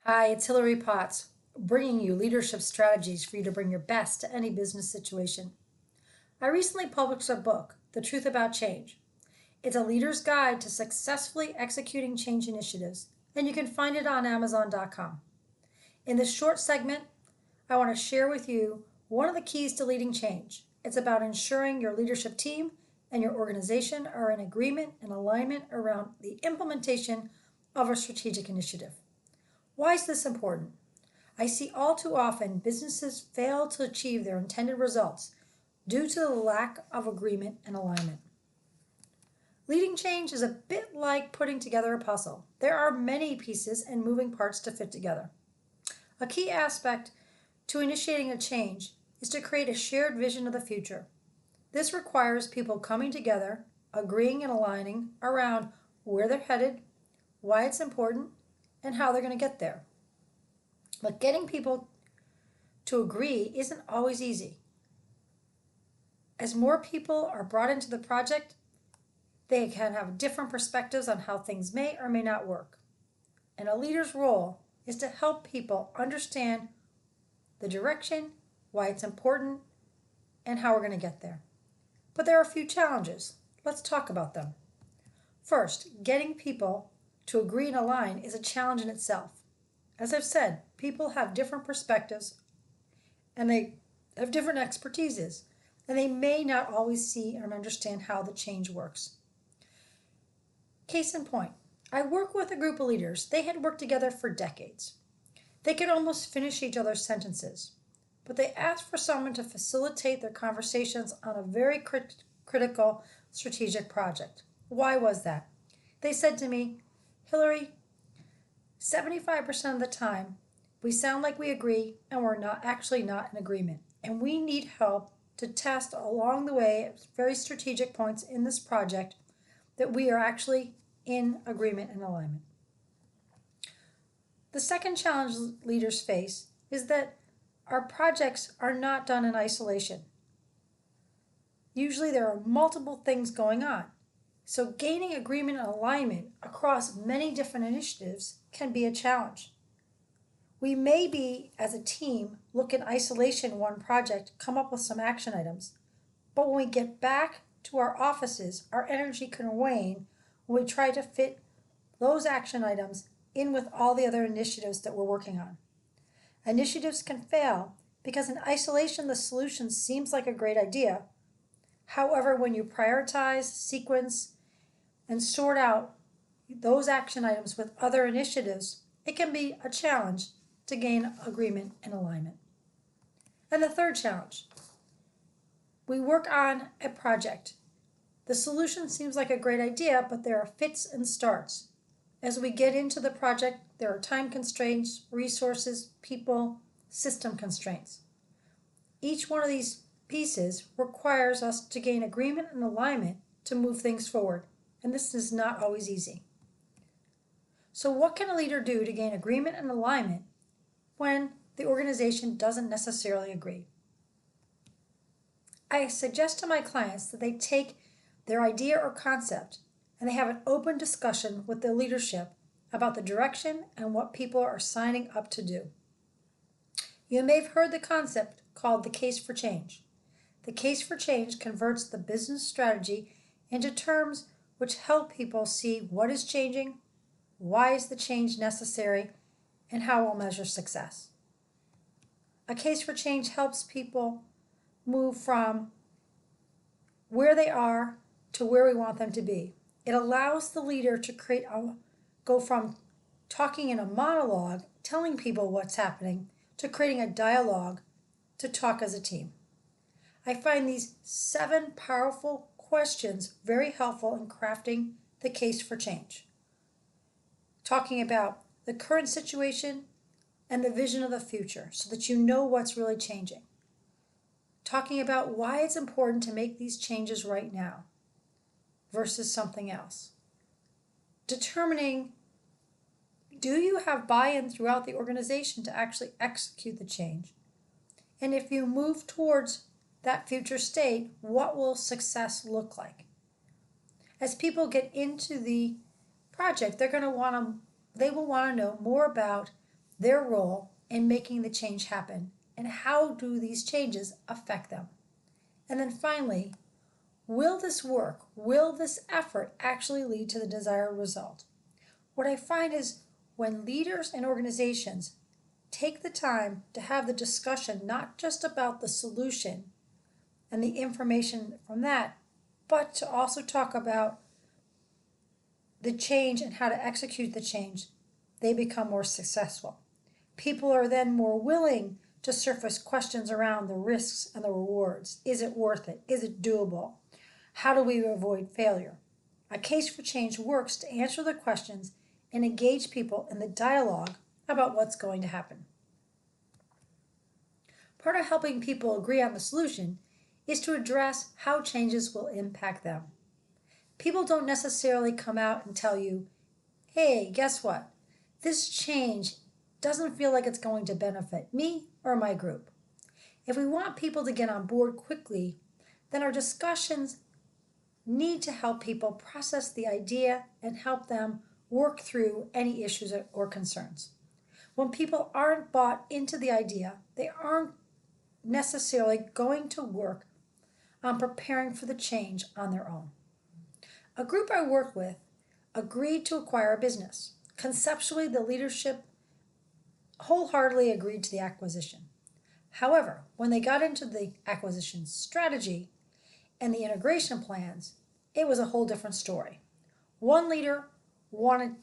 Hi, it's Hilary Potts, bringing you leadership strategies for you to bring your best to any business situation. I recently published a book, The Truth About Change. It's a leader's guide to successfully executing change initiatives, and you can find it on Amazon.com. In this short segment, I want to share with you one of the keys to leading change. It's about ensuring your leadership team and your organization are in agreement and alignment around the implementation of a strategic initiative. Why is this important? I see all too often businesses fail to achieve their intended results due to the lack of agreement and alignment. Leading change is a bit like putting together a puzzle. There are many pieces and moving parts to fit together. A key aspect to initiating a change is to create a shared vision of the future. This requires people coming together, agreeing and aligning around where they're headed, why it's important, and how they're going to get there. But getting people to agree isn't always easy. As more people are brought into the project, they can have different perspectives on how things may or may not work. And a leader's role is to help people understand the direction, why it's important, and how we're going to get there. But there are a few challenges. Let's talk about them. First, getting people to agree and align is a challenge in itself. As I've said, people have different perspectives and they have different expertises, and they may not always see and understand how the change works. Case in point, I work with a group of leaders. They had worked together for decades. They could almost finish each other's sentences, but they asked for someone to facilitate their conversations on a very critical strategic project. Why was that? They said to me, Hilary, 75% of the time, we sound like we agree and we're not in agreement. And we need help to test along the way at very strategic points in this project that we are actually in agreement and alignment. The second challenge leaders face is that our projects are not done in isolation. Usually there are multiple things going on. So gaining agreement and alignment across many different initiatives can be a challenge. We may be, as a team, look in isolation one project, come up with some action items, but when we get back to our offices, our energy can wane when we try to fit those action items in with all the other initiatives that we're working on. Initiatives can fail because in isolation the solution seems like a great idea. However, when you prioritize, sequence, and sort out those action items with other initiatives, it can be a challenge to gain agreement and alignment. And the third challenge, we work on a project. The solution seems like a great idea, but there are fits and starts. As we get into the project, there are time constraints, resources, people, system constraints. Each one of these pieces requires us to gain agreement and alignment to move things forward, and this is not always easy. So what can a leader do to gain agreement and alignment when the organization doesn't necessarily agree? I suggest to my clients that they take their idea or concept and they have an open discussion with their leadership about the direction and what people are signing up to do. You may have heard the concept called the case for change. The case for change converts the business strategy into terms which help people see what is changing, why is the change necessary, and how we'll measure success. A case for change helps people move from where they are to where we want them to be. It allows the leader to go from talking in a monologue, telling people what's happening, to creating a dialogue to talk as a team. I find these 7 powerful questions very helpful in crafting the case for change. Talking about the current situation and the vision of the future so that you know what's really changing. Talking about why it's important to make these changes right now versus something else. Determining, do you have buy-in throughout the organization to actually execute the change? And if you move towards that future state, what will success look like? As people get into the project, they will want to know more about their role in making the change happen, and how do these changes affect them? And then finally, will this work? Will this effort actually lead to the desired result? What I find is when leaders and organizations take the time to have the discussion not just about the solution and the information from that, but to also talk about the change and how to execute the change, they become more successful. People are then more willing to surface questions around the risks and the rewards. Is it worth it? Is it doable? How do we avoid failure? A case for change works to answer the questions and engage people in the dialogue about what's going to happen. Part of helping people agree on the solution is to address how changes will impact them. People don't necessarily come out and tell you, hey, guess what? This change doesn't feel like it's going to benefit me or my group. If we want people to get on board quickly, then our discussions need to help people process the idea and help them work through any issues or concerns. When people aren't bought into the idea, they aren't necessarily going to work on preparing for the change on their own. A group I work with agreed to acquire a business. Conceptually, the leadership wholeheartedly agreed to the acquisition. However, when they got into the acquisition strategy and the integration plans, it was a whole different story. One leader wanted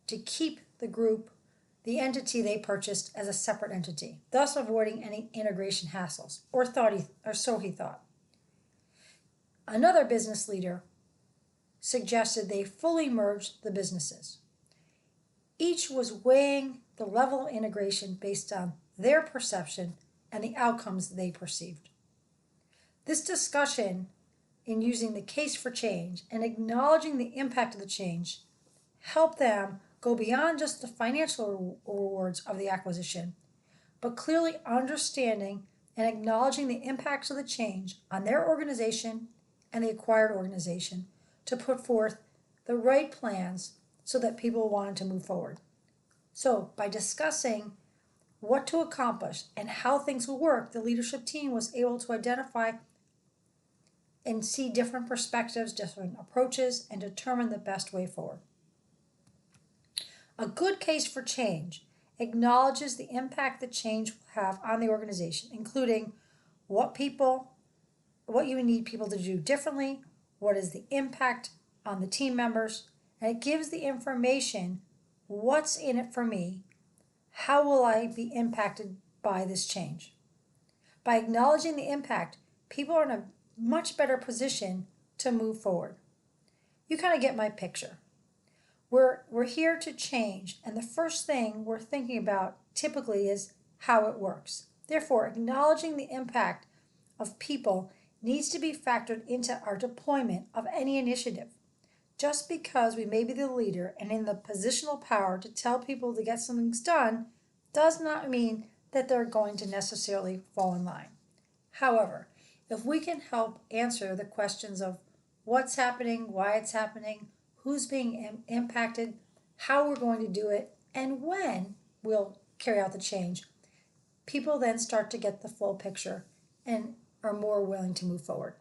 to keep the group, the entity they purchased, as a separate entity, thus avoiding any integration hassles, or so he thought. Another business leader suggested they fully merge the businesses. Each was weighing the level of integration based on their perception and the outcomes they perceived. This discussion in using the case for change and acknowledging the impact of the change helped them go beyond just the financial rewards of the acquisition, but clearly understanding and acknowledging the impacts of the change on their organization and the acquired organization to put forth the right plans so that people wanted to move forward. So by discussing what to accomplish and how things will work, the leadership team was able to identify and see different perspectives, different approaches, and determine the best way forward. A good case for change acknowledges the impact that change will have on the organization, including what you need people to do differently, what is the impact on the team members, and it gives the information, what's in it for me, how will I be impacted by this change. By acknowledging the impact, people are in a much better position to move forward. You kind of get my picture. We're here to change, and the first thing we're thinking about typically is how it works. Therefore, acknowledging the impact of people needs to be factored into our deployment of any initiative. Just because we may be the leader and in the positional power to tell people to get something done does not mean that they're going to necessarily fall in line. However, if we can help answer the questions of what's happening, why it's happening, who's being impacted, how we're going to do it, and when we'll carry out the change, people then start to get the full picture and are more willing to move forward.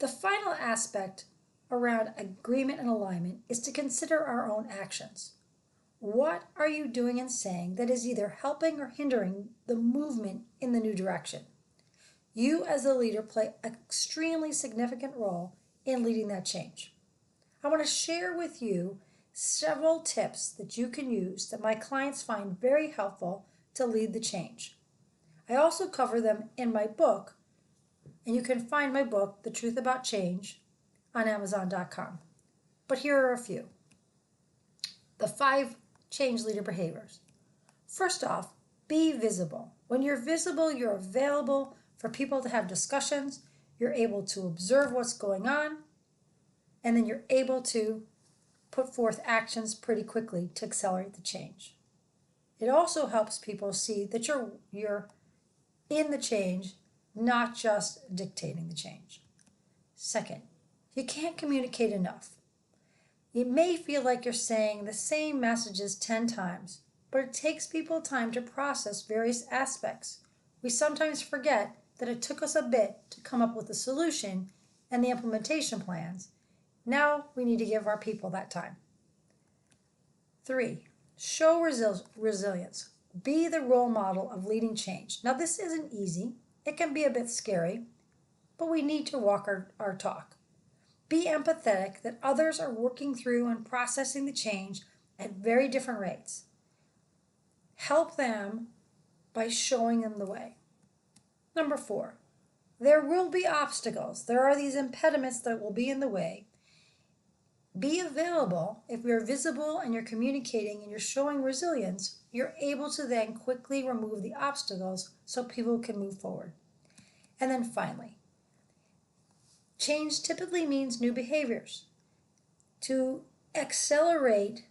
The final aspect around agreement and alignment is to consider our own actions. What are you doing and saying that is either helping or hindering the movement in the new direction? You as a leader play an extremely significant role in leading that change. I want to share with you several tips that you can use that my clients find very helpful to lead the change. I also cover them in my book, and you can find my book, The Truth About Change, on Amazon.com. But here are a few. The 5 change leader behaviors. First off, be visible. When you're visible, you're available for people to have discussions, you're able to observe what's going on, and then you're able to put forth actions pretty quickly to accelerate the change. It also helps people see that you're in the change, not just dictating the change. Second, you can't communicate enough. It may feel like you're saying the same messages 10 times, but it takes people time to process various aspects. We sometimes forget that it took us a bit to come up with the solution and the implementation plans. Now we need to give our people that time. 3. Show resilience. Be the role model of leading change. Now, this isn't easy. It can be a bit scary, but we need to walk our talk. Be empathetic that others are working through and processing the change at very different rates. Help them by showing them the way. Number 4, there will be obstacles. There are these impediments that will be in the way. Be available. If you're visible and you're communicating and you're showing resilience, you're able to then quickly remove the obstacles so people can move forward. And then finally, change typically means new behaviors. To accelerate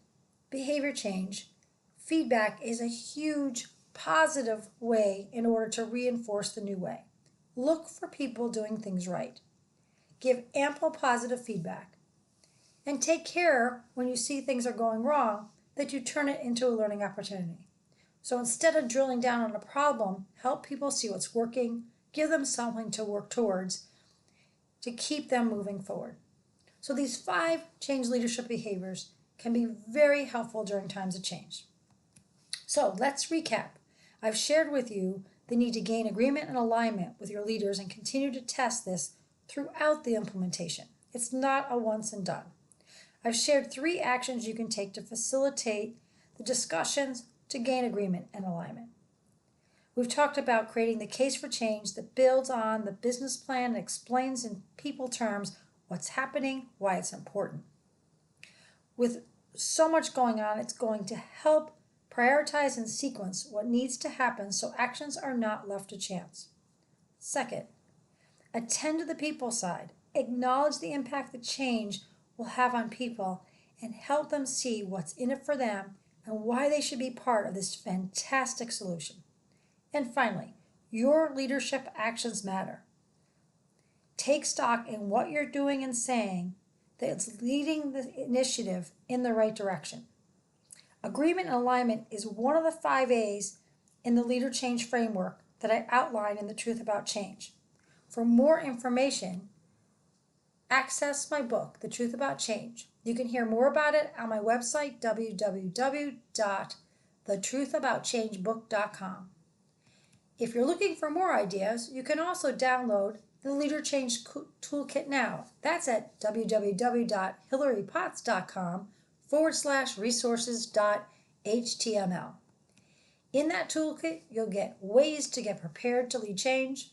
behavior change, feedback is a huge positive way in order to reinforce the new way. Look for people doing things right. Give ample positive feedback. And take care when you see things are going wrong that you turn it into a learning opportunity. So instead of drilling down on a problem, help people see what's working, give them something to work towards to keep them moving forward. So these 5 change leadership behaviors can be very helpful during times of change. So let's recap. I've shared with you the need to gain agreement and alignment with your leaders and continue to test this throughout the implementation. It's not a once and done. I've shared 3 actions you can take to facilitate the discussions to gain agreement and alignment. We've talked about creating the case for change that builds on the business plan and explains in people terms what's happening, why it's important. With so much going on, it's going to help prioritize and sequence what needs to happen so actions are not left to chance. Second, attend to the people side. Acknowledge the impact that change will have on people and help them see what's in it for them and why they should be part of this fantastic solution. And finally, your leadership actions matter. Take stock in what you're doing and saying that's leading the initiative in the right direction. Agreement and alignment is one of the 5 A's in the Leader Change Framework that I outline in The Truth About Change. For more information, access my book, The Truth About Change. You can hear more about it on my website, www.thetruthaboutchangebook.com. If you're looking for more ideas, you can also download the Leader Change Toolkit now. That's at www.hilarypotts.com/resources.html. In that toolkit, you'll get ways to get prepared to lead change.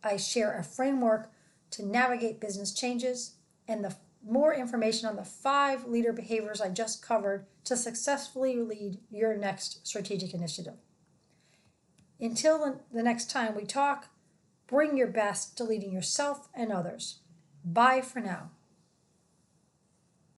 I share a framework to navigate business changes and more information on the 5 leader behaviors I just covered to successfully lead your next strategic initiative. Until the next time we talk, bring your best to leading yourself and others. Bye for now.